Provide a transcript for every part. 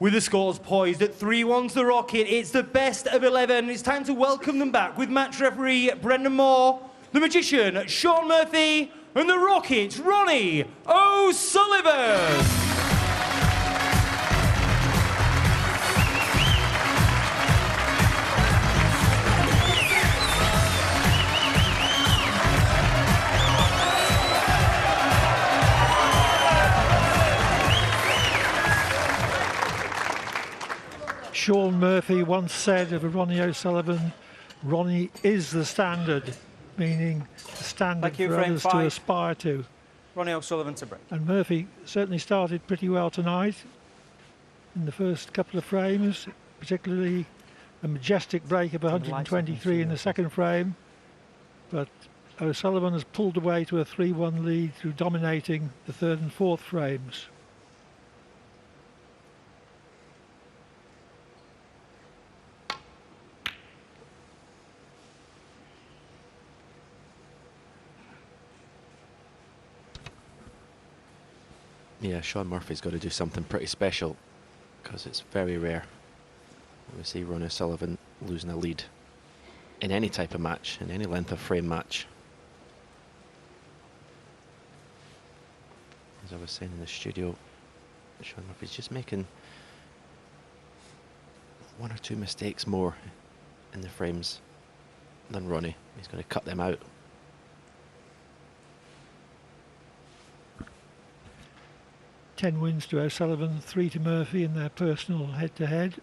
With the scores poised at 3-1 to the Rocket, it's the best of 11. It's time to welcome them back with match referee Brendan Moore, the Magician Shaun Murphy, and the Rocket's Ronnie O'Sullivan. Shaun Murphy once said of Ronnie O'Sullivan, Ronnie is the standard, meaning the standard for others to aspire to. Ronnie O'Sullivan to break. And Murphy certainly started pretty well tonight in the first couple of frames, particularly a majestic break of 123 in the second frame. But O'Sullivan has pulled away to a 3-1 lead through dominating the third and fourth frames. Yeah, Shaun Murphy's got to do something pretty special, because it's very rare when we see Ronnie O'Sullivan losing a lead in any type of match, in any length of frame match. As I was saying in the studio, Shaun Murphy's just making one or two mistakes more in the frames than Ronnie. He's going to cut them out. 10 wins to O'Sullivan, 3 to Murphy in their personal head-to-head.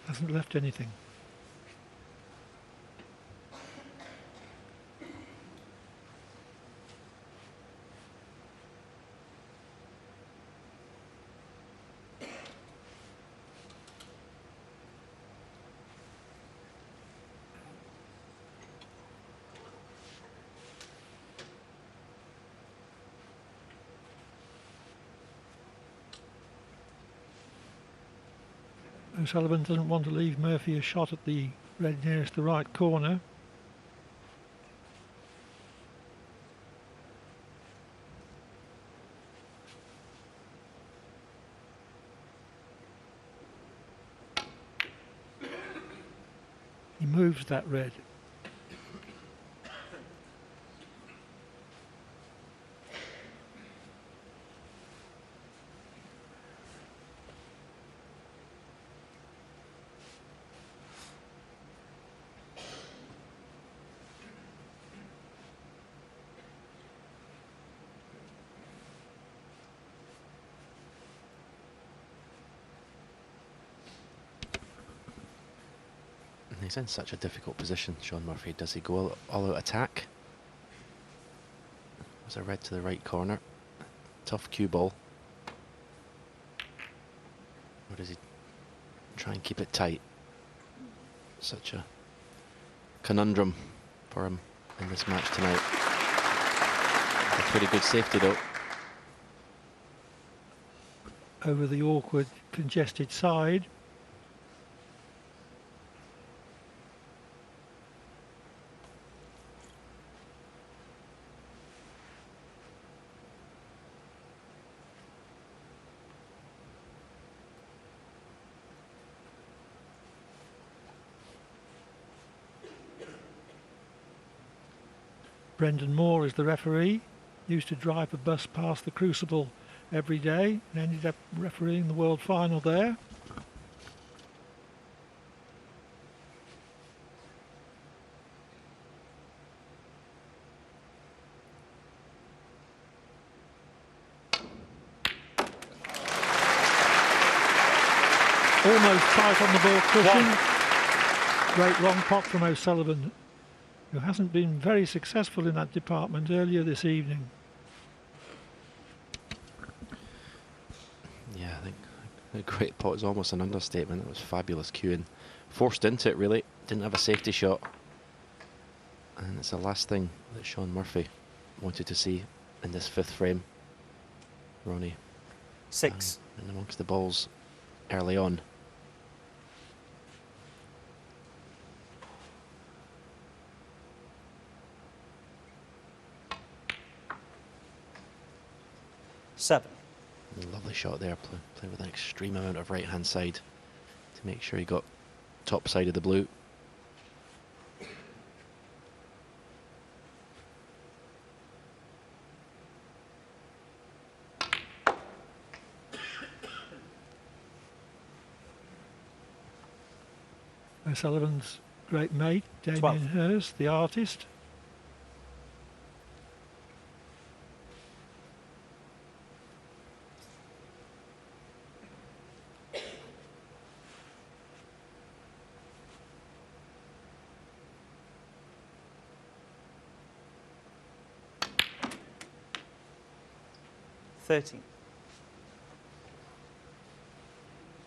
Hasn't left anything. O'Sullivan doesn't want to leave Murphy a shot at the red nearest the right corner. He moves that red. He's in such a difficult position, Shaun Murphy. Does he go all out attack? There's a red to the right corner. Tough cue ball. Or does he try and keep it tight? Such a conundrum for him in this match tonight. A pretty good safety though. Over the awkward, congested side. Brendan Moore is the referee. Used to drive a bus past the Crucible every day and ended up refereeing the World Final there. Almost tight on the ball cushion. Great long pot from O'Sullivan, who hasn't been very successful in that department earlier this evening. Yeah, I think a great pot is almost an understatement. It was fabulous cueing. Forced into it really, didn't have a safety shot. And it's the last thing that Shaun Murphy wanted to see in this fifth frame. Ronnie. 6. And amongst the balls early on. 7. Lovely shot there, playing with an extreme amount of right-hand side to make sure he got top side of the blue. O'Sullivan's great mate, Damien 12. Hirst, the artist.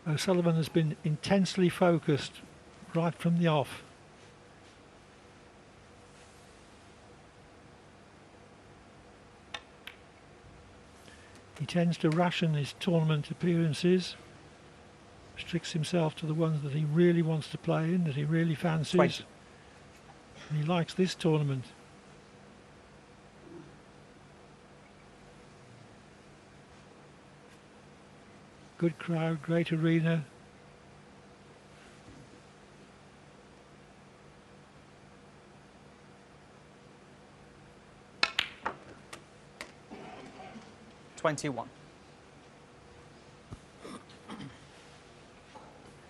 O'Sullivan has been intensely focused right from the off. He tends to ration his tournament appearances, restricts himself to the ones that he really wants to play in, that he really fancies. 20. And he likes this tournament. Good crowd, great arena.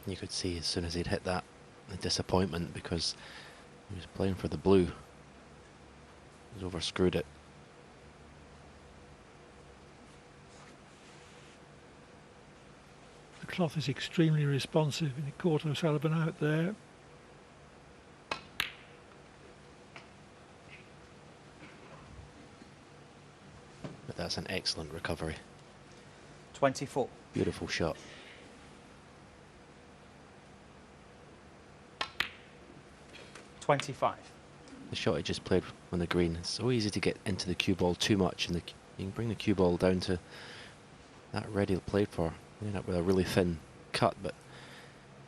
You could see as soon as he'd hit that, the disappointment, because he was playing for the blue. He's overscrewed it. The cloth is extremely responsive and it caught O'Sullivan out there. But that's an excellent recovery. 24. Beautiful shot. The shot he just played on the green. It's so easy to get into the cue ball too much, and you can bring the cue ball down to that red he played for. You end up with a really thin cut, but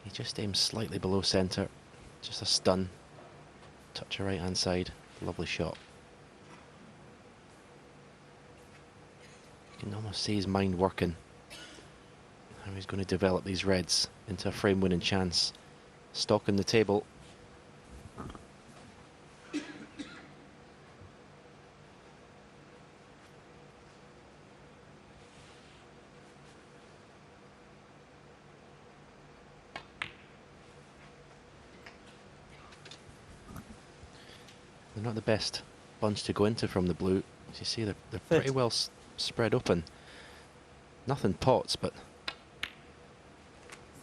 he just aims slightly below centre. Just a stun. Touch of right hand side. Lovely shot. You can almost see his mind working. How he's going to develop these reds into a frame winning chance. Stalking the table. They're not the best bunch to go into from the blue. As you see, they're pretty well spread open. Nothing pots, but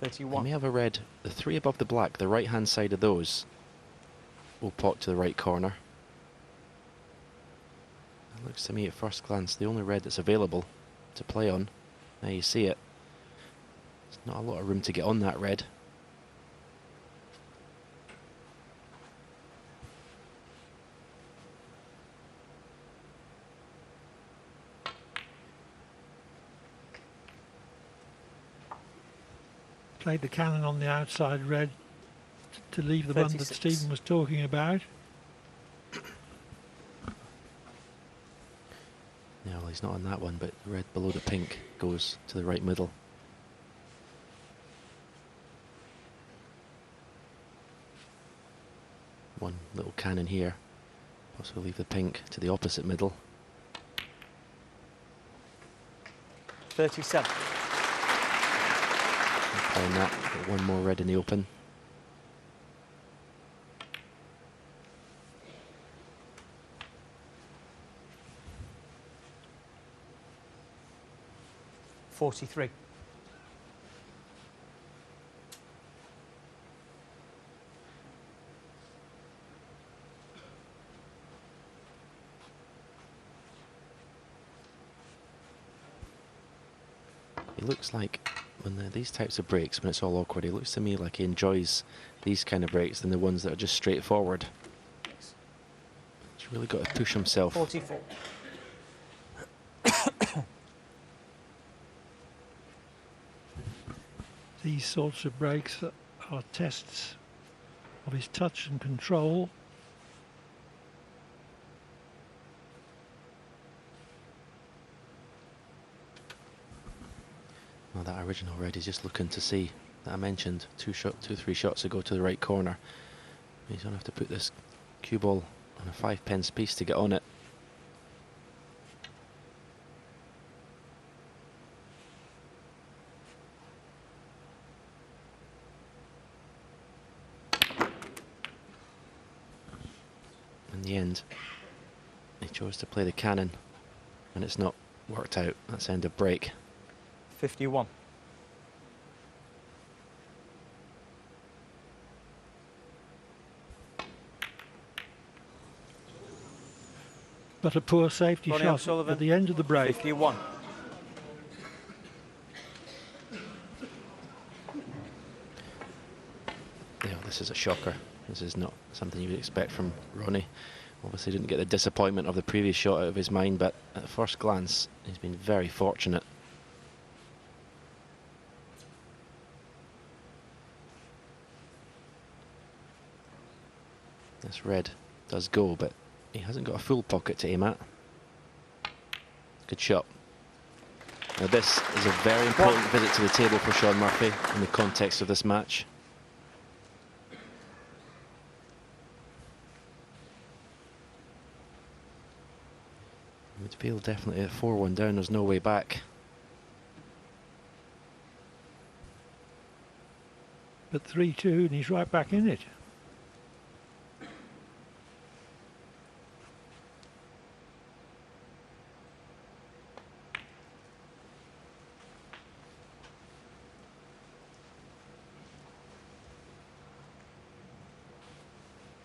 31. they may have a red. The three above the black, the right-hand side of those, will pot to the right corner. It looks to me at first glance the only red that's available to play on. There you see it. There's not a lot of room to get on that red. Played the cannon on the outside red to leave the one that 36. Stephen was talking about. Yeah, well, he's not on that one, but the red below the pink goes to the right middle. One little cannon here. Also leave the pink to the opposite middle. 37. Playing that, got one more red in the open. .43. He looks like, when these types of breaks, when it's all awkward, he looks to me like he enjoys these kind of breaks than the ones that are just straightforward. He's really got to push himself. 44. These sorts of breaks are tests of his touch and control. original red is just looking to see that I mentioned 3 shots ago to the right corner. He's going to have to put this cue ball on a 5-pence piece to get on it. In the end, he chose to play the cannon, and it's not worked out. That's end of break. 51. But a poor safety Ronnie shot O'Sullivan, at the end of the break. 51. Yeah, this is a shocker. This is not something you would expect from Ronnie. Obviously didn't get the disappointment of the previous shot out of his mind, but at first glance, he's been very fortunate. This red does go, but he hasn't got a full pocket to aim at. Good shot. Now this is a very important visit to the table for Shaun Murphy in the context of this match. Midfield definitely at 4-1 down, there's no way back. But 3-2 and he's right back in it.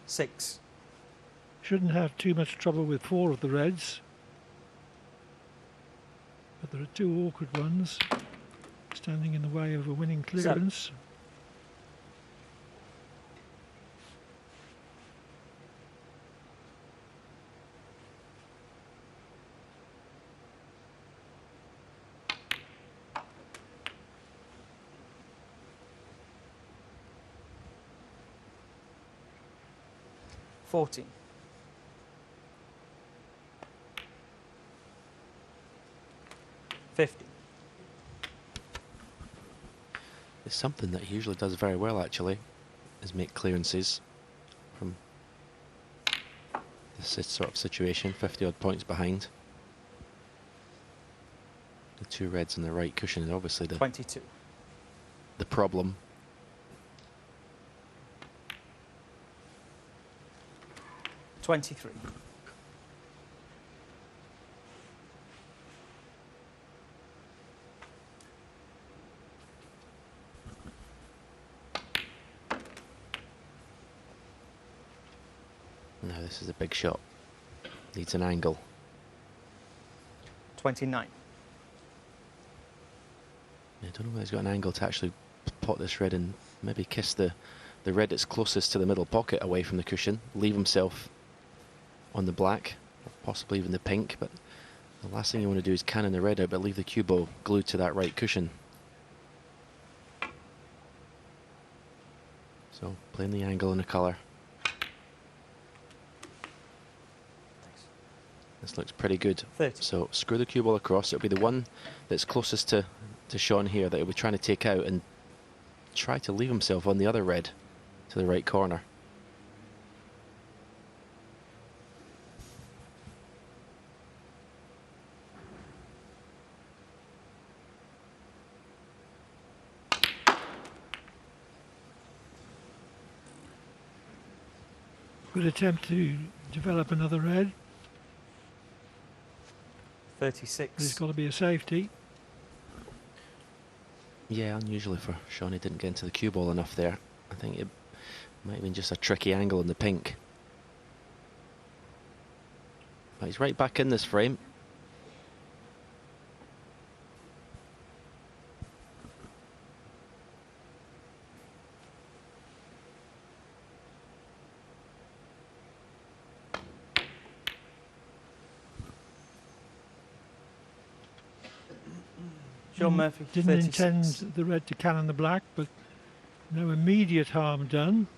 Six. Shouldn't have too much trouble with 4 of the reds. But there are 2 awkward ones standing in the way of a winning clearance. 14. 50. It's something that he usually does very well, actually, is make clearances from this sort of situation, 50 odd points behind. The 2 reds on the right cushion is obviously 22. the problem. 23. Now this is a big shot. Needs an angle. 29. I don't know whether he's got an angle to actually pot this red and maybe kiss the red that's closest to the middle pocket away from the cushion. Leave himself on the black, or possibly even the pink, but the last thing you want to do is cannon the red out, but leave the cue ball glued to that right cushion. So playing the angle and the colour. This looks pretty good. 30. So screw the cue ball across. It'll be the one that's closest to Shaun here that he'll be trying to take out and try to leave himself on the other red to the right corner. Good attempt to develop another red. 36. There's got to be a safety. Yeah, unusually for Shaun, he didn't get into the cue ball enough there. I think it might have been just a tricky angle in the pink. But he's right back in this frame. Shaun Murphy, Didn't 36. intend the red to cannon the black, but no immediate harm done.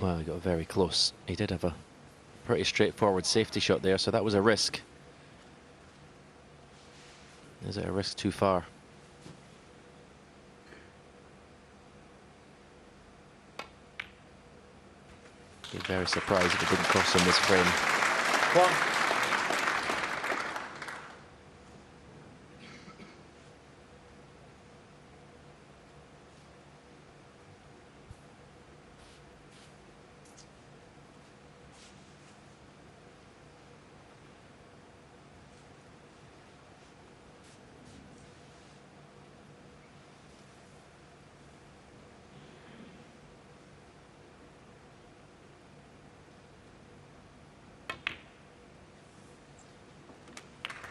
Well, he got very close. He did have a pretty straightforward safety shot there, so that was a risk. Is it a risk too far? Be very surprised if it didn't cost him this frame. 1.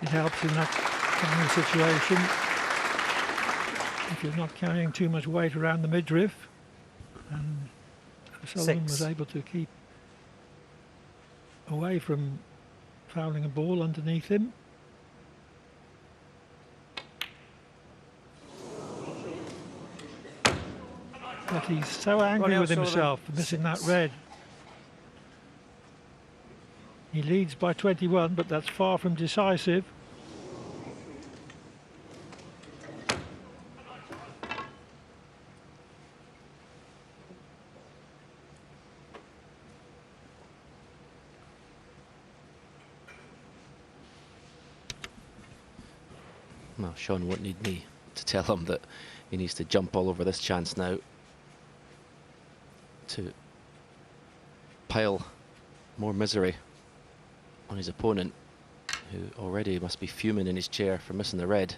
It helps in that kind of situation if you're not carrying too much weight around the midriff. And Sullivan was 6. able to keep away from fouling a ball underneath him. But he's so angry Ronnie with O'Sullivan, himself for missing that 6. red. He leads by 21, but that's far from decisive. Well, Sean won't need me to tell him that he needs to jump all over this chance now to pile more misery on his opponent, who already must be fuming in his chair for missing the red.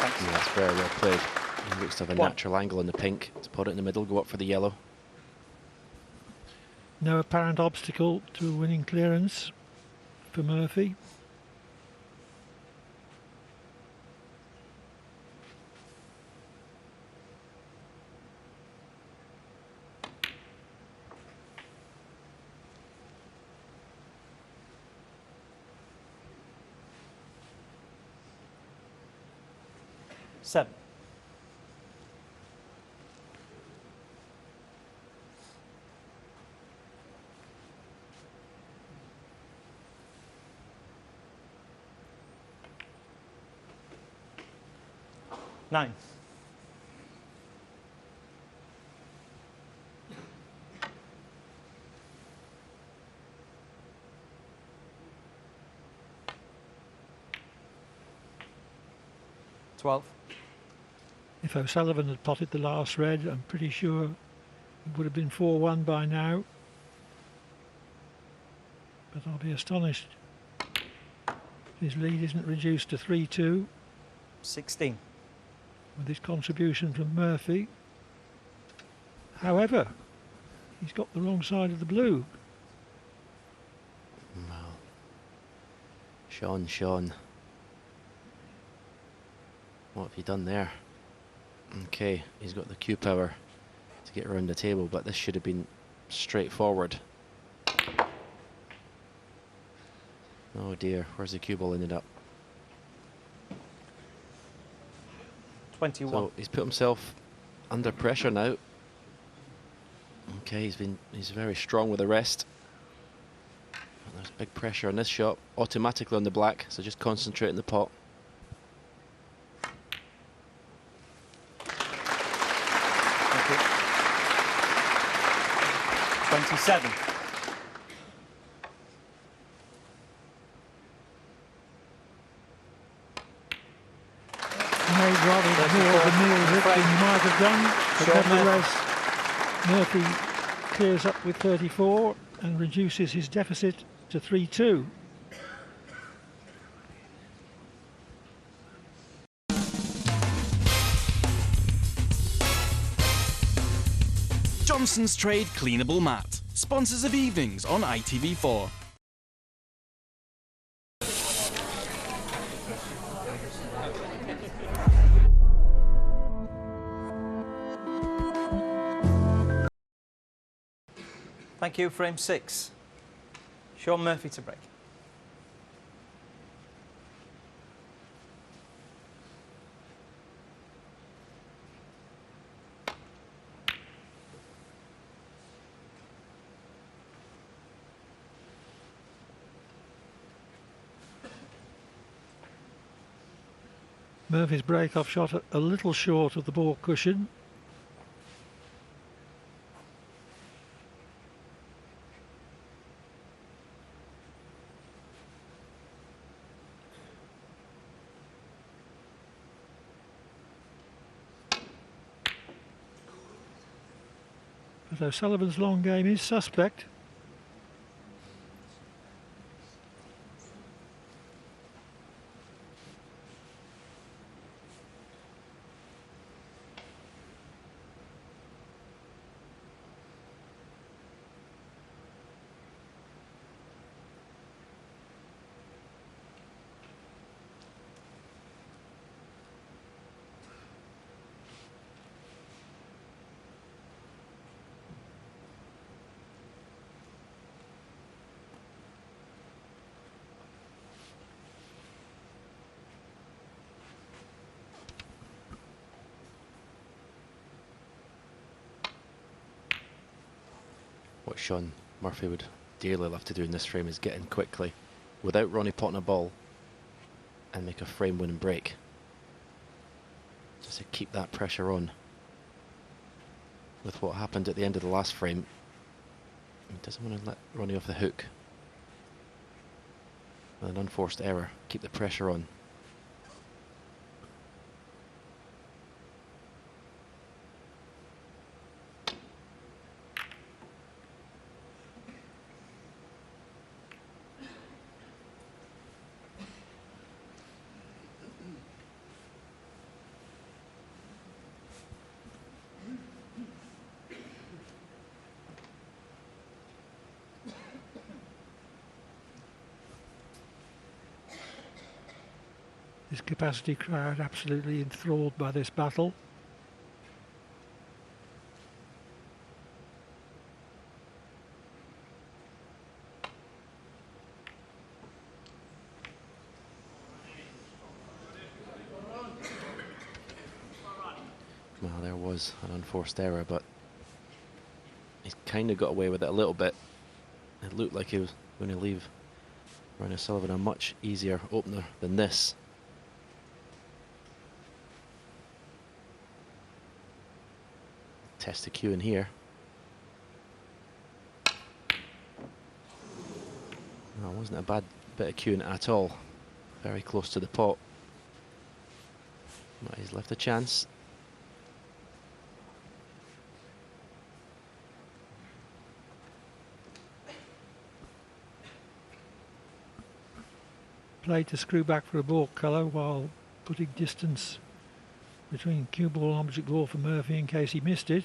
Yeah, that's very well played. He looks to have a 1. natural angle on the pink to put it in the middle, go up for the yellow. No apparent obstacle to a winning clearance for Murphy. Seven. Nine. Twelve. If O'Sullivan had potted the last red, I'm pretty sure it would have been 4-1 by now. But I'll be astonished if his lead isn't reduced to 3-2 16. with his contribution from Murphy. However, he's got the wrong side of the blue. Well, Sean. What have you done there? Okay, he's got the cue power to get around the table, but this should have been straightforward. Oh dear, where's the cue ball ended up? 21. So he's put himself under pressure now. Okay, he's very strong with the rest. And there's big pressure on this shot, automatically on the black, so just concentrate in the pot. Thank you. 27. Made rather more of a meal of it than he might have done, but Short nevertheless Murphy clears up with 34 and reduces his deficit to 3-2. Johnson's Trade Cleanable Mat, sponsors of evenings on ITV4. Thank you. Frame 6. Sean Murphy to break. Murphy's break-off shot a little short of the ball cushion. But O'Sullivan's long game is suspect. What Sean Murphy would dearly love to do in this frame is get in quickly without Ronnie potting a ball and make a frame winning break. Just to keep that pressure on. With what happened at the end of the last frame, he doesn't want to let Ronnie off the hook. With an unforced error, keep the pressure on. This capacity crowd absolutely enthralled by this battle. Well, there was an unforced error, but he's kind of got away with it a little bit. It looked like he was going to leave Ronnie O'Sullivan a much easier opener than this. Test the cue in here. No, it wasn't a bad bit of cueing at all. Very close to the pot. But he's left a chance. Played to screw back for a balk colour while putting distance between cue ball and object ball for Murphy in case he missed it.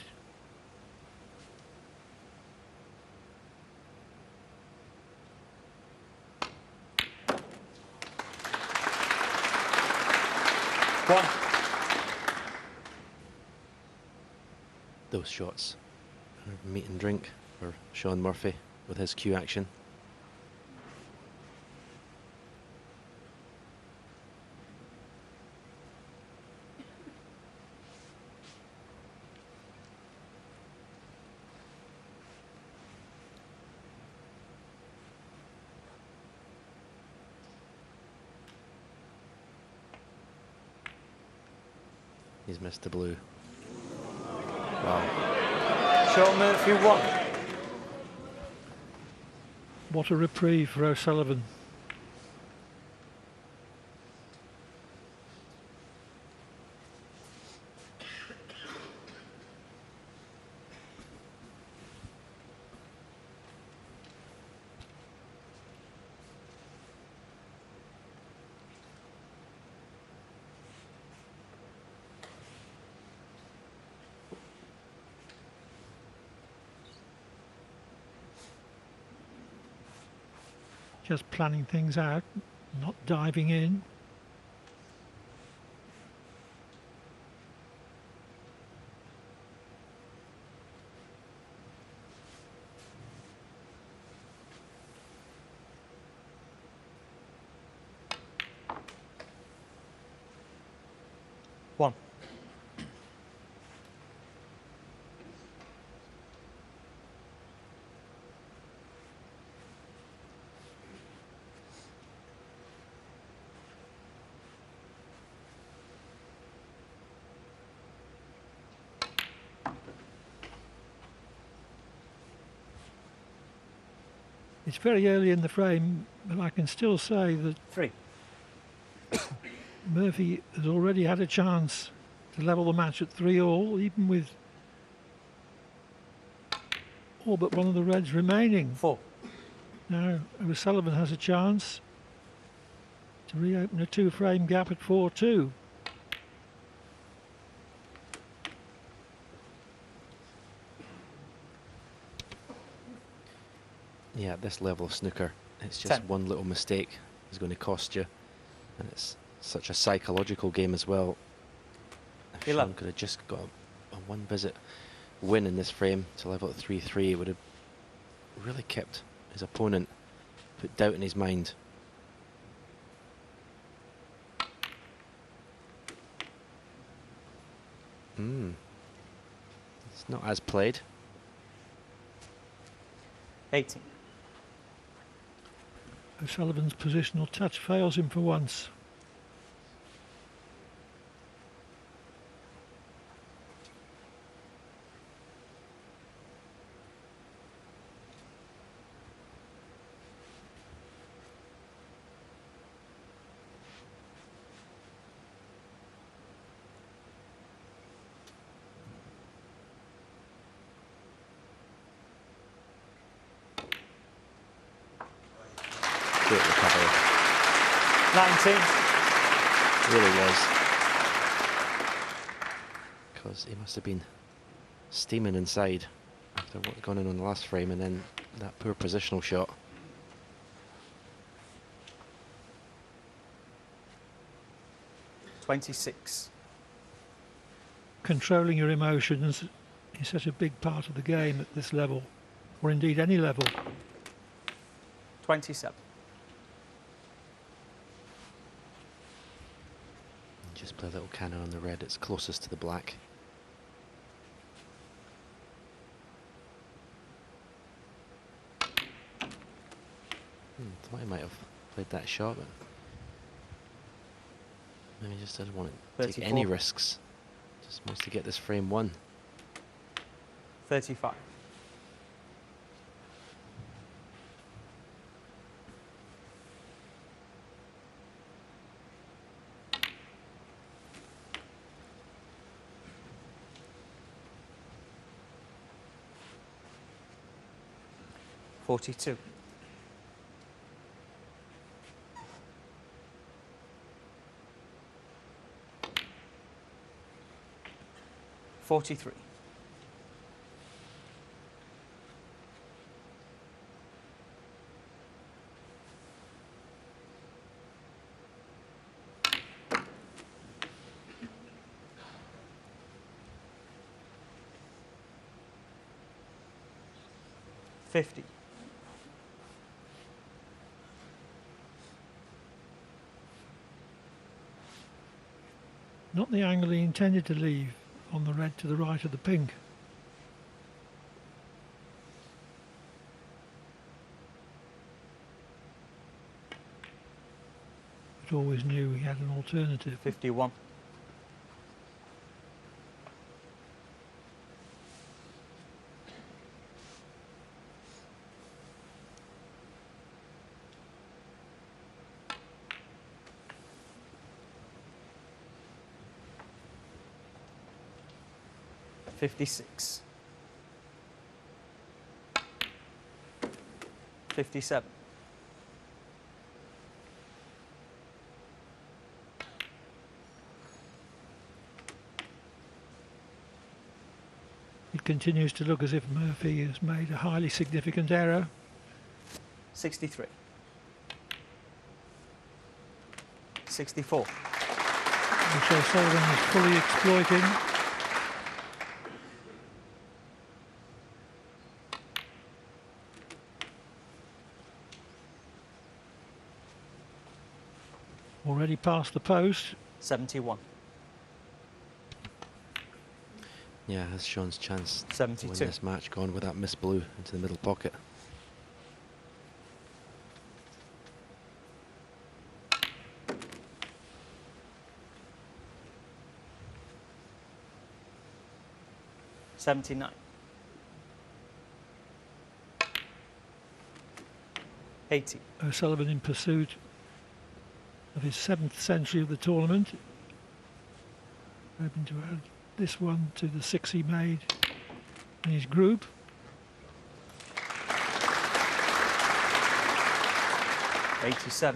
One. Those shots are meat and drink for Sean Murphy with his cue action. He's missed the blue. Wow. Sean Murphy, 1. What a reprieve for O'Sullivan. Just planning things out, not diving in. One. It's very early in the frame, but I can still say that 3. Murphy has already had a chance to level the match at 3-all, even with all but one of the reds remaining. 4. Now O'Sullivan has a chance to reopen a 2-frame gap at 4-2. Yeah, at this level of snooker, it's just 10. one little mistake is going to cost you. And it's such a psychological game as well. If 11. Sean could have just got a one visit win in this frame to level at 3-3, it would have really kept his opponent, put doubt in his mind. It's not as played. 18. O'Sullivan's positional touch fails him for once. Great recovery. 19. Really was. Because he must have been steaming inside after what's gone in on the last frame, and then that poor positional shot. $26. Controlling your emotions is such a big part of the game at this level, or indeed any level. 27. Just play a little cannon on the red, it's closest to the black. Thought he might have played that shot, but maybe he just doesn't want to take 34. any risks. Just wants to get this frame won. 35. $42. 43. $50. Not the angle he intended to leave on the red to the right of the pink. But always knew he had an alternative. 51. $56. 57. It continues to look as if Murphy has made a highly significant error. 63. 64. Which O'Sullivan is fully exploiting. Already past the post. 71. Yeah, has Sean's chance to 72. win this match gone with that miss blue into the middle pocket. $79. 80. O'Sullivan in pursuit of his 7th century of the tournament, hoping to add this one to the 6 he made in his group. $87.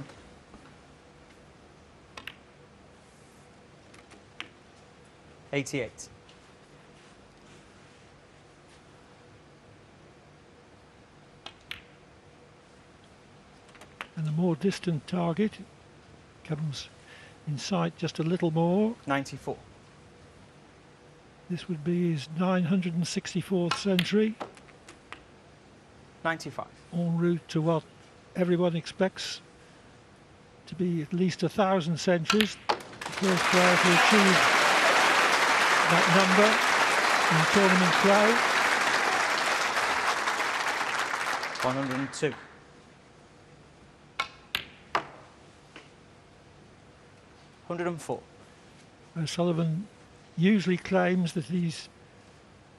$88. And the more distant target comes in sight just a little more. 94. This would be his 964th century, 95. en route to what everyone expects to be at least 1,000 centuries. The first player to achieve that number in tournament play. 102. $104. O'Sullivan usually claims that he's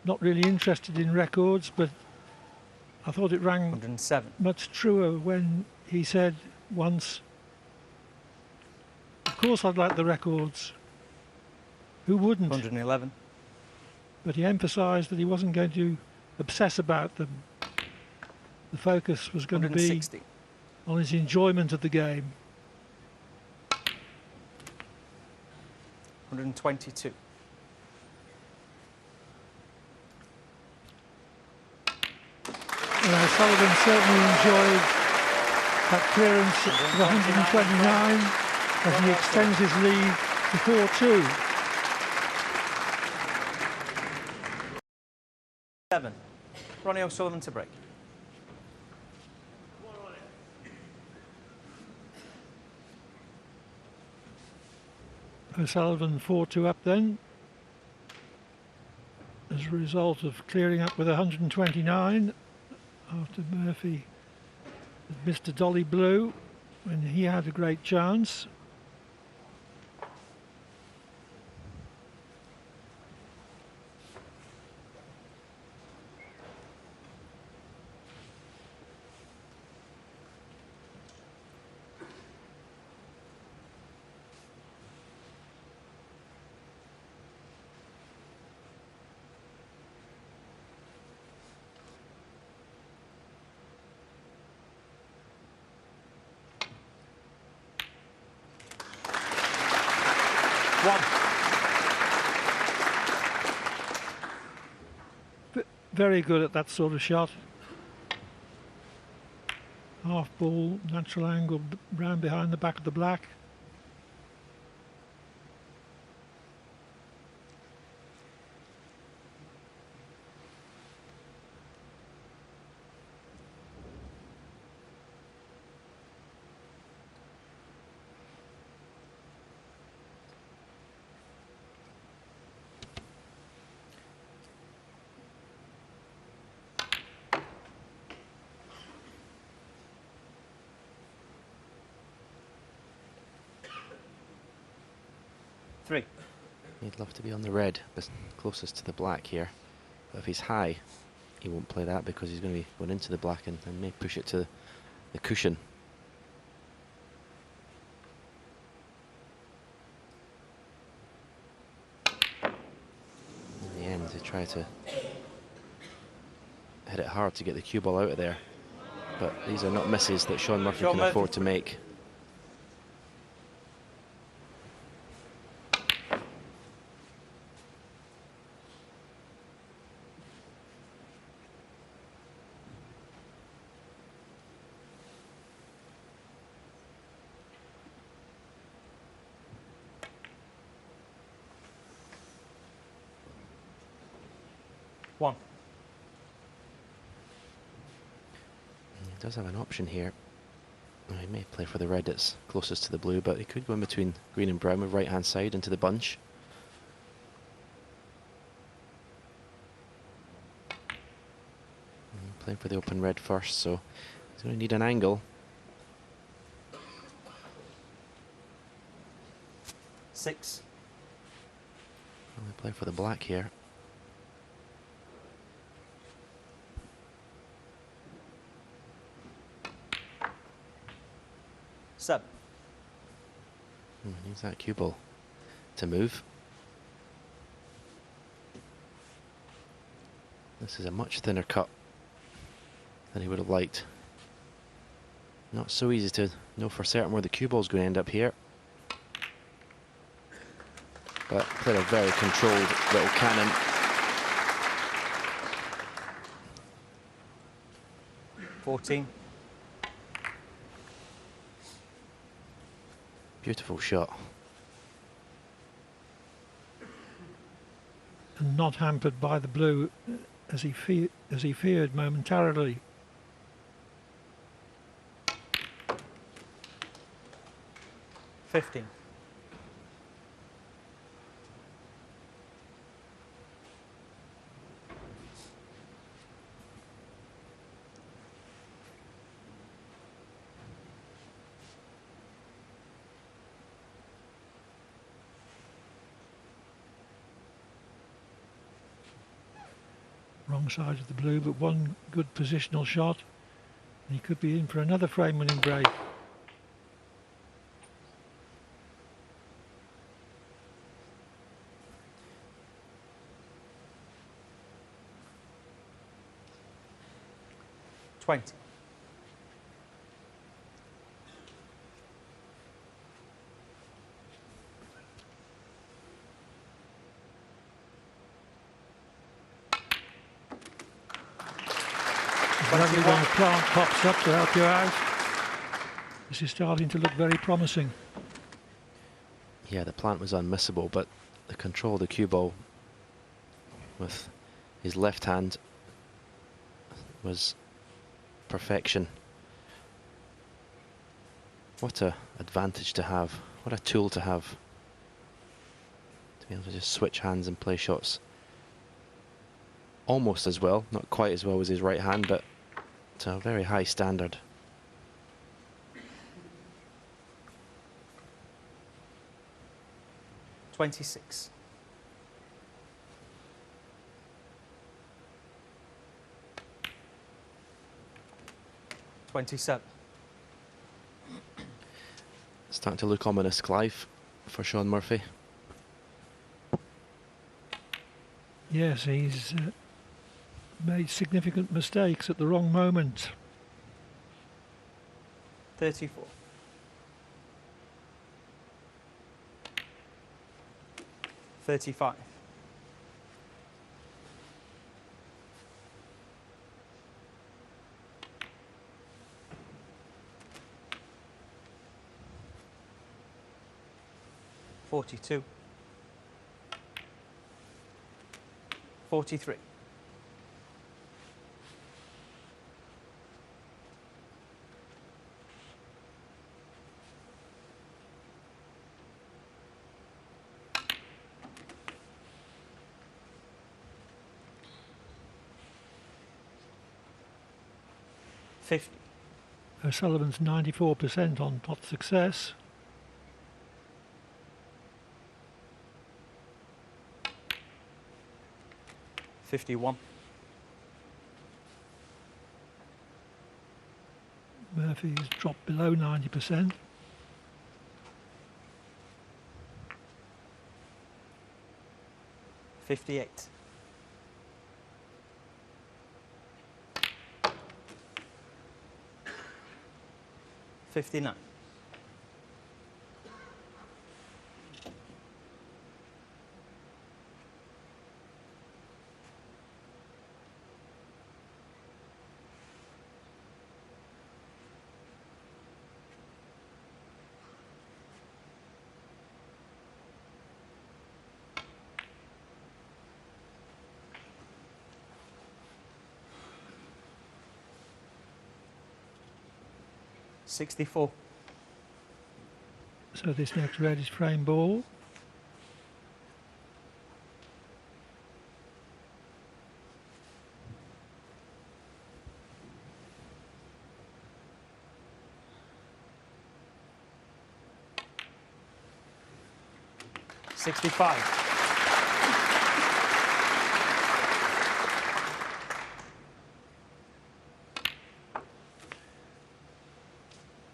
not really interested in records, but I thought it rang 107. much truer when he said once, of course I'd like the records, who wouldn't? 111. But he emphasised that he wasn't going to obsess about them. The focus was going to be 160. on his enjoyment of the game. 122. And O'Sullivan certainly enjoyed that clearance of 129 as he extends his lead to 4-2. 7. Ronnie O'Sullivan to break. O'Sullivan 4-2 up then, as a result of clearing up with 129 after Murphy had missed a dolly blue when he had a great chance. Very good at that sort of shot. Half ball, natural angle, round behind the back of the black. He'd love to be on the red, but closest to the black here. But if he's high, he won't play that because he's going to be going into the black and may push it to the cushion. In the end, they try to hit it hard to get the cue ball out of there. But these are not misses that Shaun Murphy can afford to make. He does have an option here. He may play for the red that's closest to the blue, but he could go in between green and brown with right hand side into the bunch. Playing for the open red first, so he's going to need an angle. 6. Only play for the black here. 7. Needs that cue ball to move. This is a much thinner cut than he would have liked. Not so easy to know for certain where the cue ball's going to end up here. But played a very controlled little cannon. $14. Beautiful shot. And not hampered by the blue as he feared momentarily. $15. Wrong side of the blue, but one good positional shot. And he could be in for another frame-winning break. $20. Lovely when a plant pops up to help you out. This is starting to look very promising. Yeah, the plant was unmissable, but the control of the cue ball with his left hand was perfection. What a advantage to have. What a tool to have. To be able to just switch hands and play shots almost as well, not quite as well as his right hand, but to a very high standard. $26. $27. Starting to look ominous, Clive, for Shaun Murphy. Yes, he's made significant mistakes at the wrong moment. 34. $35. $42. 43. $50. O'Sullivan's 94% on pot success. $51. Murphy's dropped below 90%. $58. $59. $64. So this next red is frame ball. $65.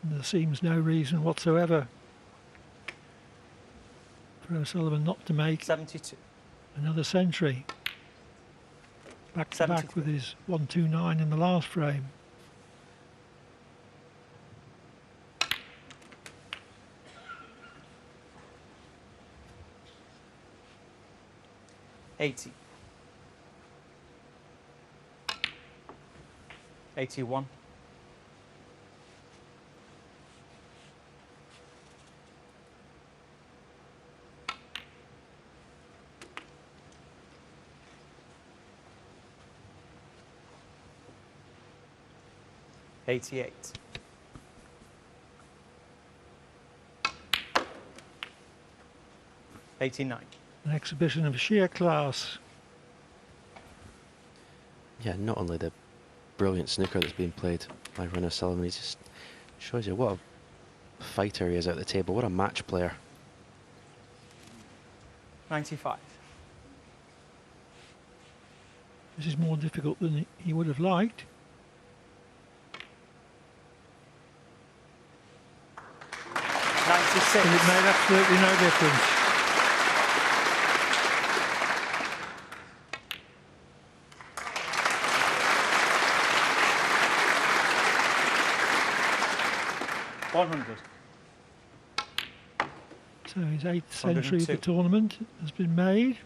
The seems no reason whatsoever for O'Sullivan not to make 72. another century. Back to back 73. with his 129 in the last frame. $80. 81. 88. 89. An exhibition of sheer class. Yeah, not only the brilliant snooker that's being played by Ronnie O'Sullivan, he just shows you what a fighter he is at the table, what a match player. 95. This is more difficult than he would have liked. 96. But it made absolutely no difference. $100. So his 8th century of the 102. tournament has been made.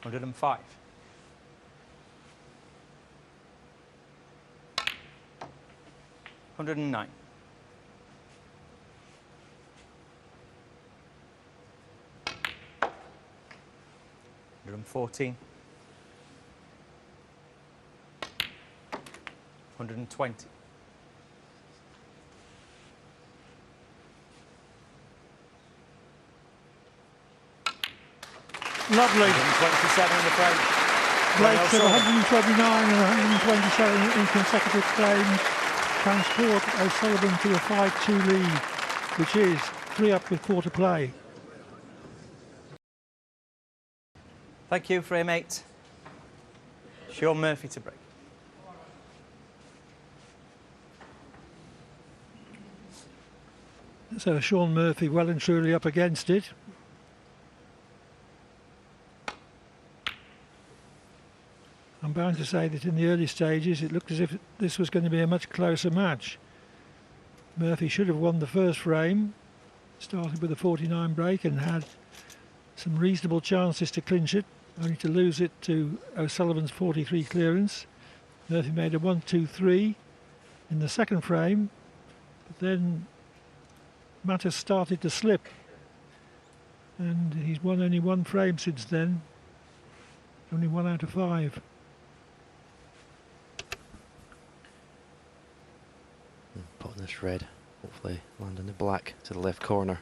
$105. 109. 114. 120. Lovely. 127 in the frame. Breaks of O'Sullivan. 129 and 127 in consecutive frames transport O'Sullivan to a 5-2 lead, which is 3 up with 4 to play. Thank you, frame 8. Sean Murphy to break. So Sean Murphy well and truly up against it. I'm bound to say that in the early stages it looked as if this was going to be a much closer match. Murphy should have won the first frame, started with a 49 break and had some reasonable chances to clinch it, only to lose it to O'Sullivan's 43 clearance. Murphy made a 1-2-3 in the second frame, but then matters started to slip, and he's won only one frame since then, only 1 out of 5. Putting this red, hopefully landing the black to the left corner.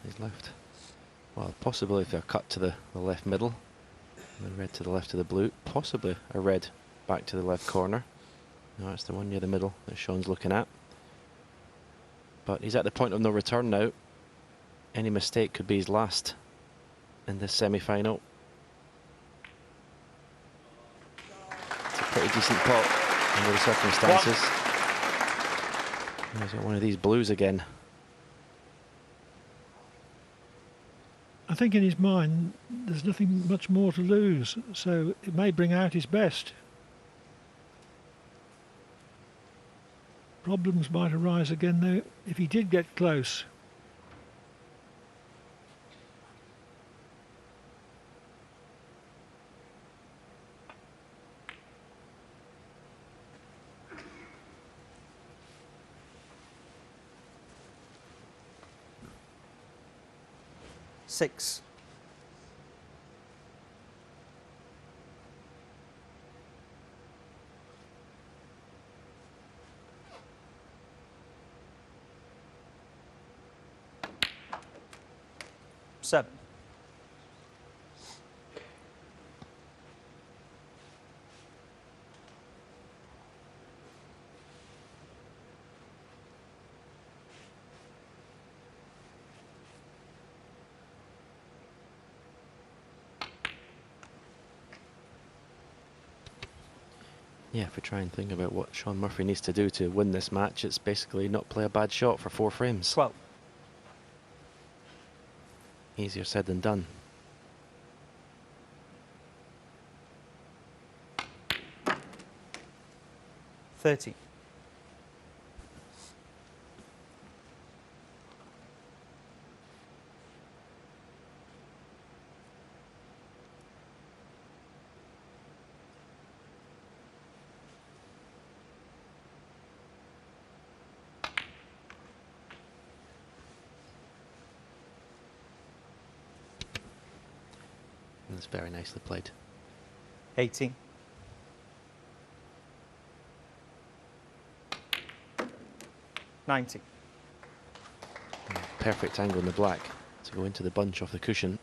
He's left. Well, possibly if a cut to the left middle, the red to the left of the blue, possibly a red back to the left corner. No, that's the one near the middle that Sean's looking at. But he's at the point of no return now. Any mistake could be his last in this semi-final. It's a pretty decent pot under the circumstances. He's got one of these blues again. I think in his mind there's nothing much more to lose, so it may bring out his best. Problems might arise again though if he did get close. Six. Seven. Yeah, if we try and think about what Sean Murphy needs to do to win this match, it's basically not play a bad shot for 4 frames. 12. Easier said than done. $30. And it's very nicely played. 18. $90. Perfect angle in the black to go into the bunch off the cushion.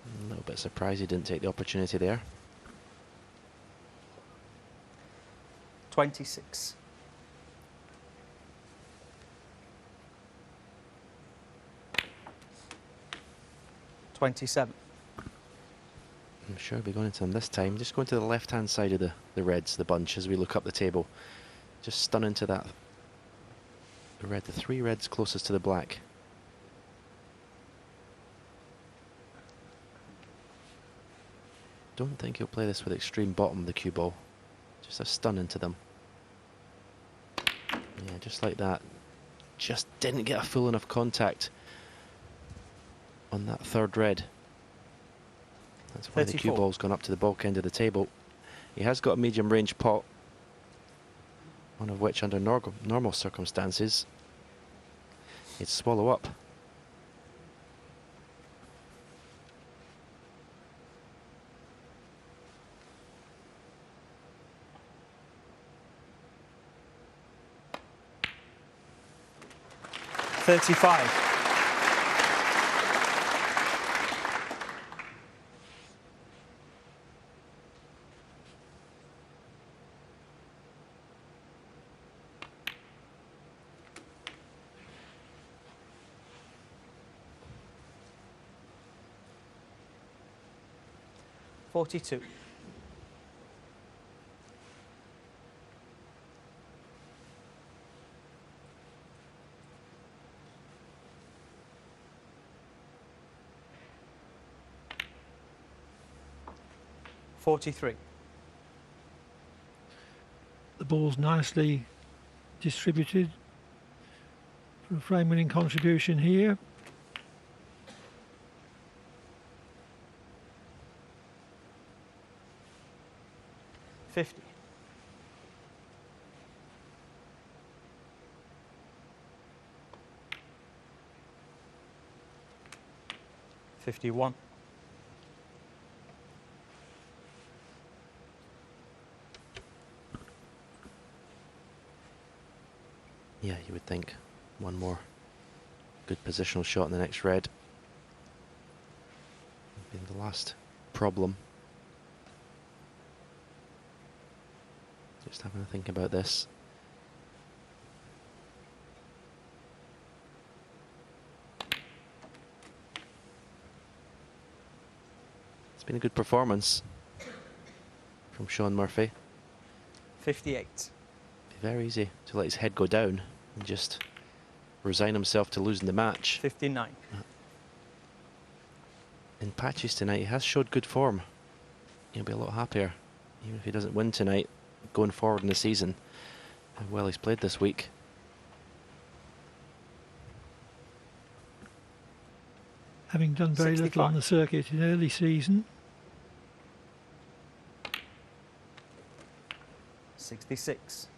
A little bit surprised he didn't take the opportunity there. 26. $27. I'm sure we'll be going into them this time. Just going to the left-hand side of the reds, the bunch, as we look up the table. Just stun into that. The red, the 3 reds closest to the black. Don't think he'll play this with extreme bottom of the cue ball. Just a stun into them. Yeah, just like that. Just didn't get a full enough contact on that 3rd red. That's why the cue 34. ball's gone up to the bulk end of the table. He has got a medium range pot, one of which under normal circumstances he'd swallow up. $35. $42. $43. The ball's nicely distributed for a frame winning contribution here. $50. $51. Yeah, you would think one more good positional shot in the next red. Been the last problem. Just having a think about this. It's been a good performance from Sean Murphy. 58. Very easy to let his head go down and just resign himself to losing the match. 59. In patches tonight, he has showed good form. He'll be a lot happier, even if he doesn't win tonight, going forward in the season. How well he's played this week. Having done very little on the circuit in early season. 66.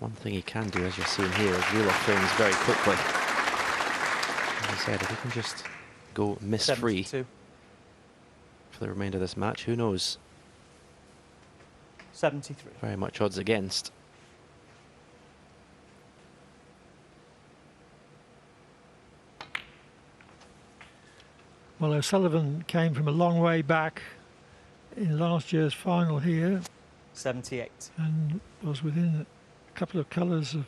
One thing he can do, as you're seeing here, is reel off frames very quickly. As I said, if he can just go miss-free 72. for the remainder of this match, who knows? 73. Very much odds against. Well, O'Sullivan came from a long way back in last year's final here 78. and was within a couple of colours of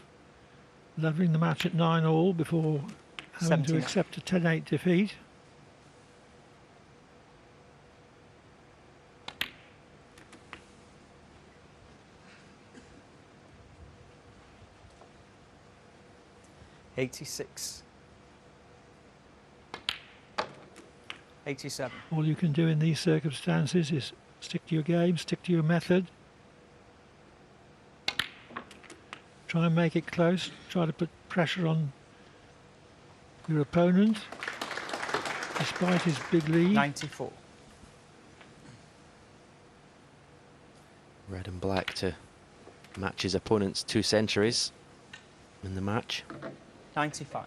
levelling the match at 9-all before having to 79. accept a 10-8 defeat. $86. 87. All you can do in these circumstances is stick to your game, stick to your method. Try and make it close, try to put pressure on your opponent despite his big lead. 94. Red and black to match his opponent's 2 centuries in the match. 95.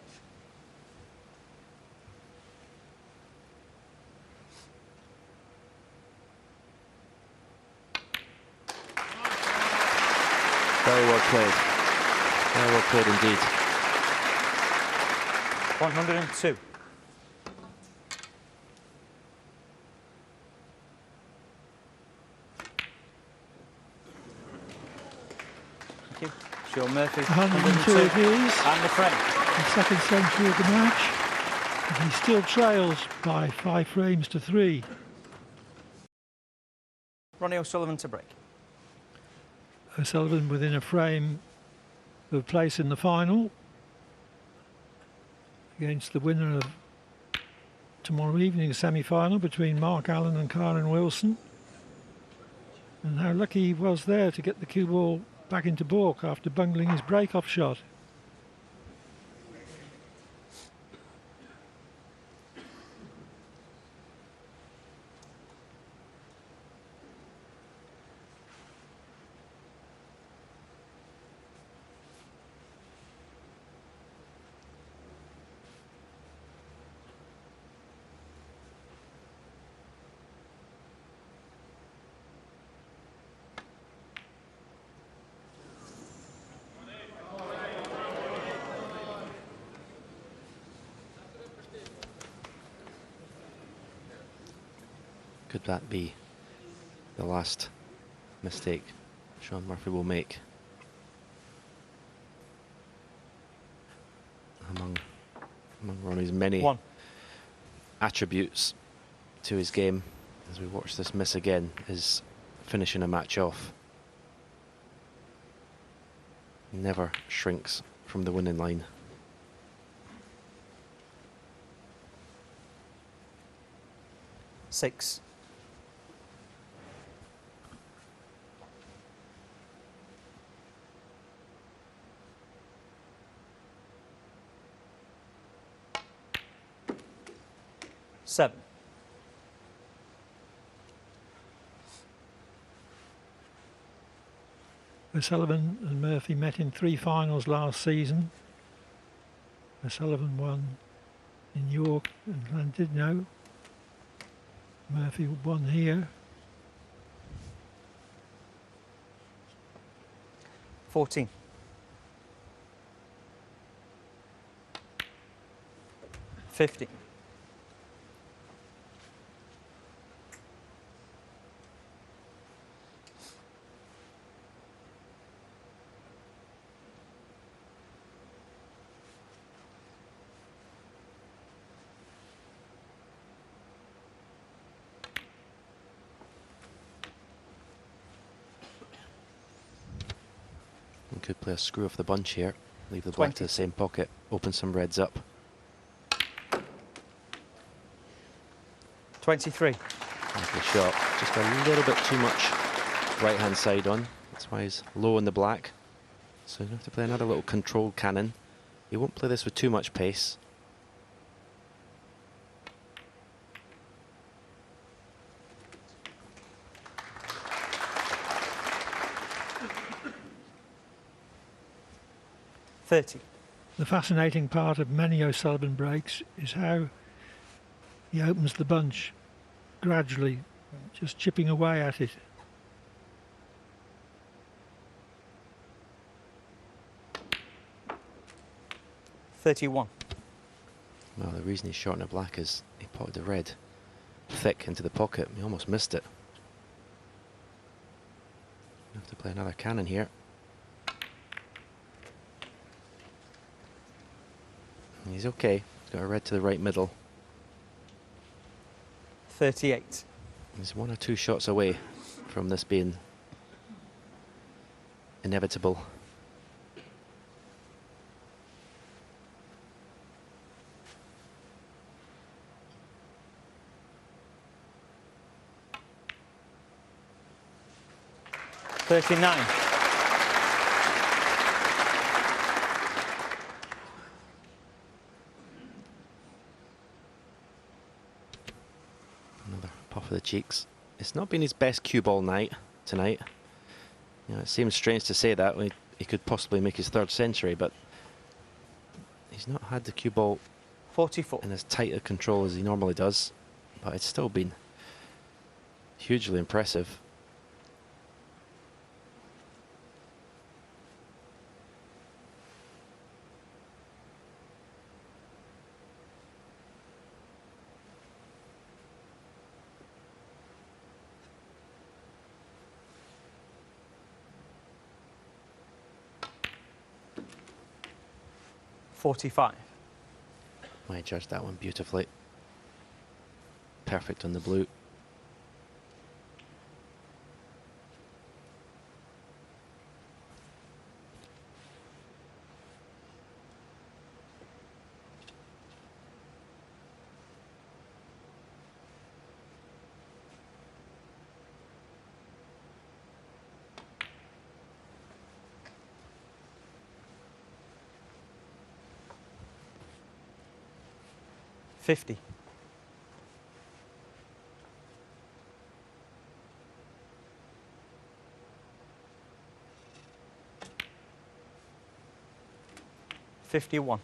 Very well played. Very well played indeed. 102. Thank you. Sean Murphy. 102 it is, And the frame. the second century of the match. And he still trails by 5 frames to 3. Ronnie O'Sullivan to break. O'Sullivan within a frame of a place in the final against the winner of tomorrow evening's semi-final between Mark Allen and Karen Wilson. And how lucky he was there to get the cue ball back into baulk after bungling his break-off shot. Could that be the last mistake Shaun Murphy will make? Among Ronnie's many 1. attributes to his game, as we watch this miss again, is finishing a match off. He never shrinks from the winning line. Six. Seven. O'Sullivan and Murphy met in 3 finals last season. O'Sullivan won in York and Llandudno. Murphy won here. 14. 15. We could play a screw off the bunch here, leave the black to 20. the same pocket, open some reds up. 23. Lovely shot, just a little bit too much right hand side on, that's why he's low in the black. So you have to play another little controlled cannon. He won't play this with too much pace. The fascinating part of many O'Sullivan breaks is how he opens the bunch gradually, just chipping away at it. $31. Well, the reason he's short in the black is he potted the red thick into the pocket. He almost missed it. Have to play another cannon here. He's okay. He's got a red to the right middle. 38. He's 1 or 2 shots away from this being inevitable. $39. Another puff of the cheeks. It's not been his best cue ball night tonight. You know, it seems strange to say that when he could possibly make his 3rd century, but he's not had the cue ball 44. in as tight a control as he normally does, but it's still been hugely impressive. $45. I judged that one beautifully. Perfect on the blue. $50. $51.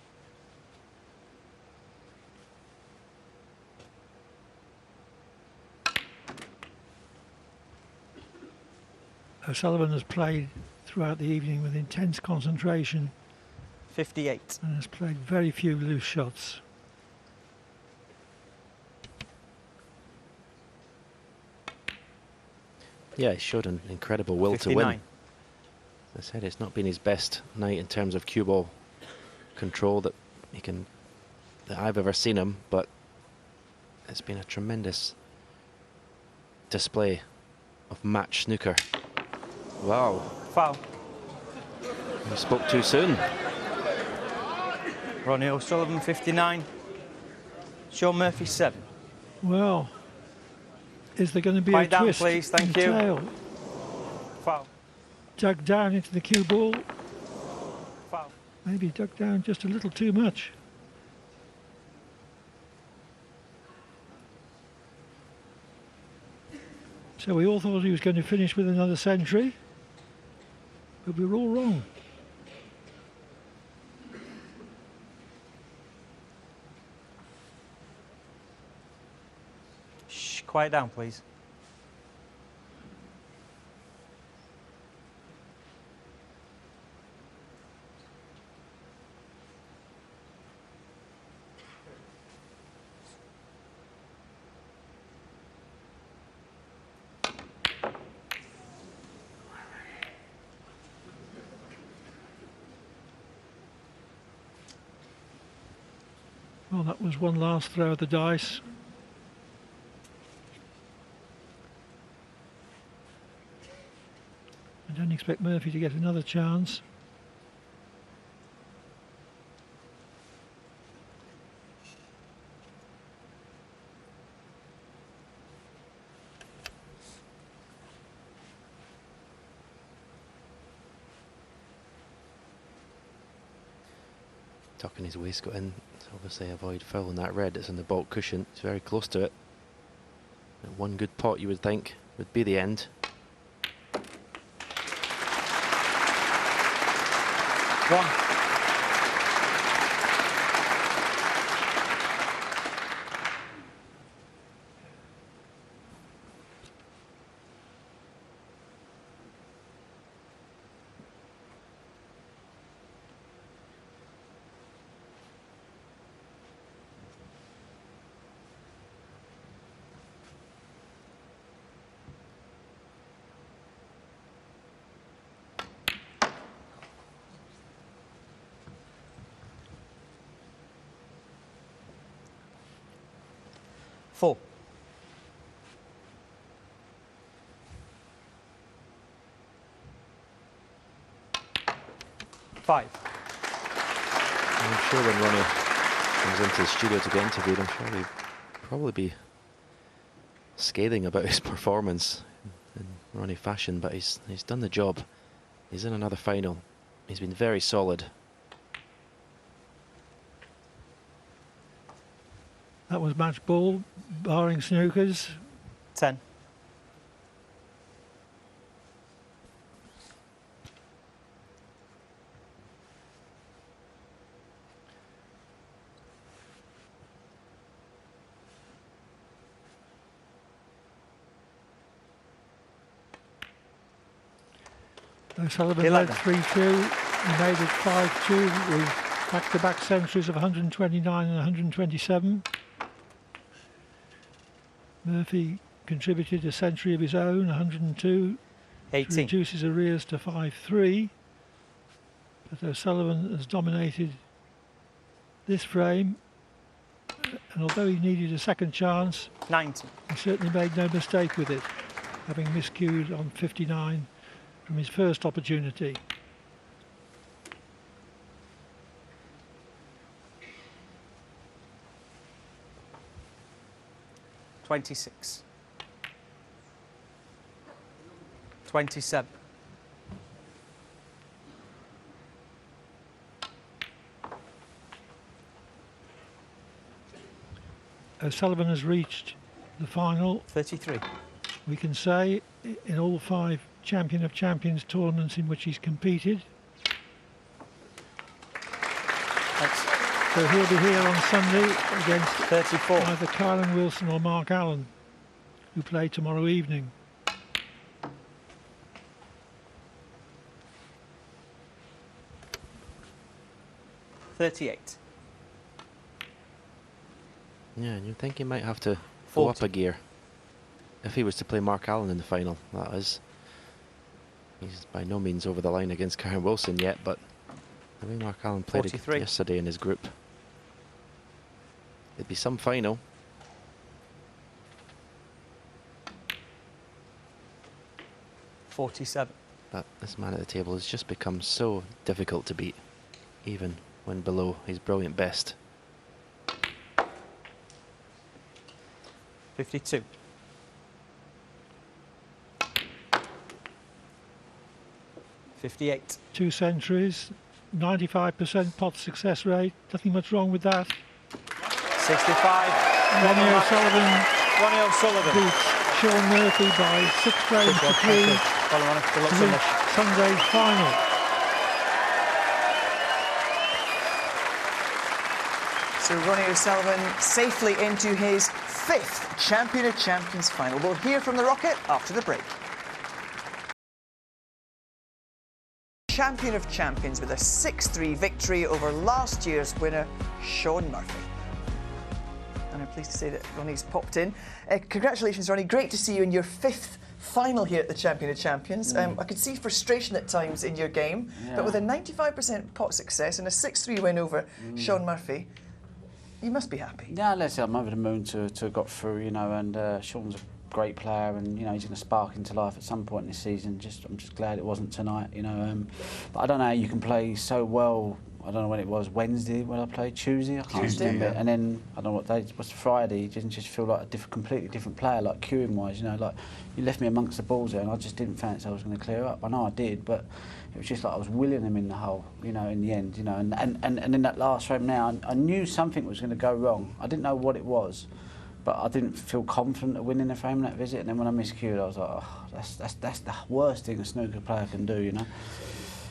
O'Sullivan has played throughout the evening with intense concentration 58. and has played very few loose shots. Yeah, he showed an incredible will to 59. win. As I said, it's not been his best night in terms of cue ball control that I've ever seen him, but it's been a tremendous display of match snooker. Wow, Foul. he spoke too soon. Ronnie O'Sullivan, 59. Sean Murphy, 7. Well, is there going to be Quiet a down, twist please. Thank in you. tail? Foul. Dug down into the cue ball. Foul. Maybe dug down just a little too much. So we all thought he was going to finish with another century, but we were all wrong. Shh, quiet down, please. Well, that was one last throw of the dice. I don't expect Murphy to get another chance. Tucking his waistcoat in to obviously avoid fouling that red. It's on the baulk cushion. It's very close to it. And one good pot, you would think, would be the end. One. 4. 5. I'm sure when Ronnie comes into the studio to get interviewed, I'm sure he'll probably be scathing about his performance in Ronnie fashion, but he's done the job. He's in another final. He's been very solid. That was match ball, barring snookers. 10. O'Sullivan led 3-2. He made it 5-2 with back-to-back centuries of 129 and 127. Murphy contributed a century of his own, 102. 18. Reduces arrears to 5-3. But O'Sullivan has dominated this frame. And although he needed a second chance, 19. he certainly made no mistake with it, having miscued on 59 from his first opportunity. $26. 27. O'Sullivan has reached the final. 33. We can say in all 5 Champion of Champions tournaments in which he's competed. Thanks. So he'll be here on Sunday against 34. either Kylan Wilson or Mark Allen, who play tomorrow evening. $38. Yeah, and you think he might have to go 40. up a gear if he was to play Mark Allen in the final, that is. He's by no means over the line against Karen Wilson yet, but I think Mark Allen played it 43. yesterday in his group. It'd be some final. 47. But this man at the table has just become so difficult to beat, even when below his brilliant best. 52. 58. 2 centuries, 95% pot success rate. Nothing much wrong with that. 65. Ronnie O'Sullivan Ronnie O'Sullivan. beats Sean Murphy by 6 frames to 3 Well, Ronnie, good luck to so reach much. Sunday's final. So Ronnie O'Sullivan safely into his 5th Champion of Champions final. We'll hear from the Rocket after the break. Champion of Champions with a 6-3 victory over last year's winner, Shaun Murphy. And I'm pleased to say that Ronnie's popped in. Congratulations, Ronnie. Great to see you in your 5th final here at the Champion of Champions. I could see frustration at times in your game, but with a 95% pot success and a 6-3 win over Shaun Murphy, you must be happy. Yeah, let's say I'm over the moon to have got through, you know, and Shaun's a great player, and you know he's going to spark into life at some point in this season. I'm just glad it wasn't tonight, you know. But I don't know how you can play so well. I don't know when it was, Wednesday when I played, Tuesday, I can't remember. Yeah. And then I don't know what day, what's Friday? Didn't just feel like a completely different player, like cueing wise, you know. Like you left me amongst the balls there, and I just didn't fancy I was going to clear up. I know I did, but it was just like I was willing them in the hole, you know, in the end, you know. And in that last frame now, I knew something was going to go wrong. I didn't know what it was, but I didn't feel confident of winning the frame in that visit. And then when I miscued, I was like, oh, that's the worst thing a snooker player can do, you know.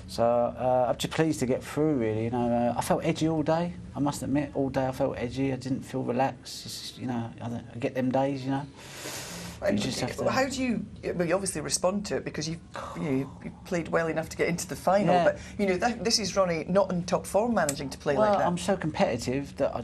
So I'm just pleased to get through, really. You know, I felt edgy all day. I must admit, all day I felt edgy. I didn't feel relaxed. Just, you know, I get them days, you know. You just have to... How do you? Well, you obviously respond to it because you played well enough to get into the final. Yeah. But you know, this is Ronnie not in top form, managing to play like that. I'm so competitive that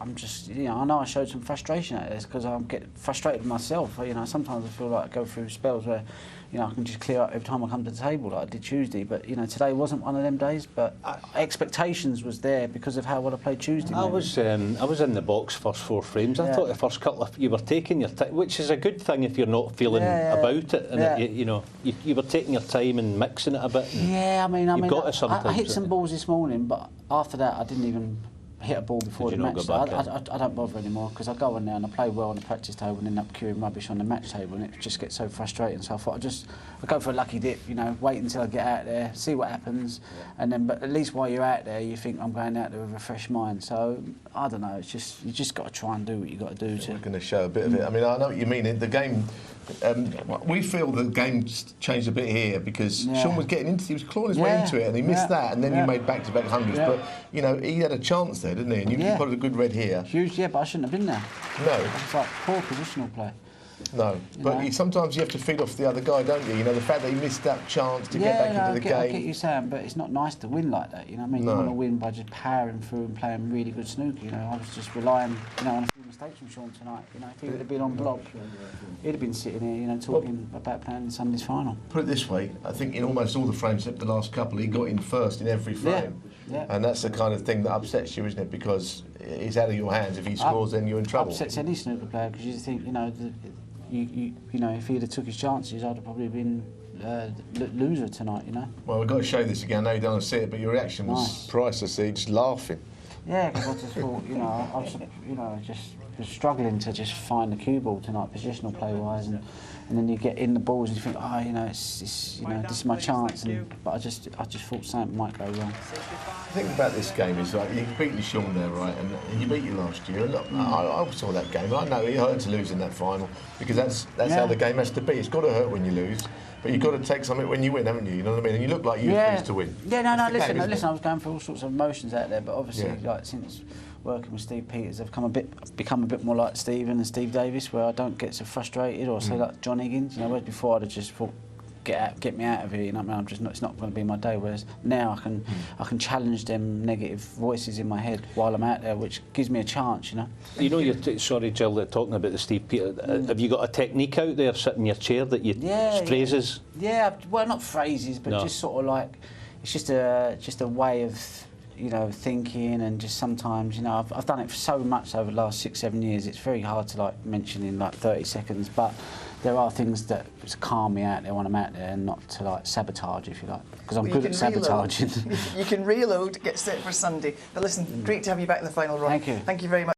I'm just, you know, I know I showed some frustration at this because I'm getting frustrated with myself. You know, sometimes I feel like I go through spells where, you know, I can just clear up every time I come to the table like I did Tuesday. But, you know, today wasn't one of them days. But expectations was there because of how well I played Tuesday. I was in the box first 4 frames. I thought the first couple of you were taking your time, which is a good thing if you're not feeling about it. And you know, you were taking your time and mixing it a bit. Yeah, I mean, got to sometimes. I hit some balls this morning, but after that I didn't even hit a ball before the match. I don't bother anymore because I go on there and I play well on the practice table and end up queuing rubbish on the match table, and it just gets so frustrating. So I thought I go for a lucky dip, you know, wait until I get out there, see what happens, and then. But at least while you're out there, you think I'm going out there with a fresh mind. So I don't know. It's just you just got to try and do what you got to do. We're going to show a bit of it. I mean, I know what you mean. The game. We feel the game's changed a bit here because Shaun was he was clawing his way into it, and he missed that, and then you made back-to-back hundreds. But you know, he had a chance there, didn't he? And you put a good red here. Huge, but I shouldn't have been there. No, it's like poor positional play. No, but sometimes you have to feed off the other guy, don't you? You know, the fact that he missed that chance to get back into the game. I get you saying, but it's not nice to win like that. You know what I mean? You want to win by just powering through and playing really good snooker. You know, I was just relying, you know, on a few mistakes from Shaun tonight. You know, if he would have been on blob, he'd have been sitting here, you know, talking about playing in Sunday's final. Put it this way, I think in almost all the frames except the last couple, he got in first in every frame. Yeah. And that's the kind of thing that upsets you, isn't it? Because it's out of your hands. If he scores, then you're in trouble. Upsets any snooker player because you think, you know, you know, if he'd have took his chances, I'd have probably been loser tonight, you know. Well, we've got to show this again. I know you don't want to see it, but your reaction was priceless. Just laughing. Yeah, because I just thought, you know, I was, you know, just was struggling to just find the cue ball tonight, positional play wise, and then you get in the balls and you think, oh, you know, it's you know, this is my chance, but I just thought something might go wrong. The thing about this game is like you beat Shaun there, right, and he beat you last year. And look, I saw that game. I know it hurt to lose in that final because that's how the game has to be. It's got to hurt when you lose. But you've got to take something when you win, haven't you? You know what I mean? And you look like you were pleased to win. Yeah, listen, I was going through all sorts of emotions out there, but obviously, like since working with Steve Peters, I've become a bit more like Stephen and Steve Davis, where I don't get so frustrated, or say like John Higgins. You know, whereas before I'd have just thought, get me out of here. You know what I mean? It's not going to be my day. Whereas now I can challenge them negative voices in my head while I'm out there, which gives me a chance. You know. You know, sorry, Jill, talking about the Steve Peters. Have you got a technique out there, sitting in your chair that you phrases? Yeah, well, not phrases, but just sort of like it's just a way of, you know, thinking, and just sometimes, you know, I've done it for so much over the last 6-7 years. It's very hard to like mention in like 30 seconds, but there are things that calm me out there when I'm out there, and not to like sabotage, if you like, because I'm good at sabotaging. You can reload, get set for Sunday. But listen, great to have you back in the final run. Thank you. Thank you very much.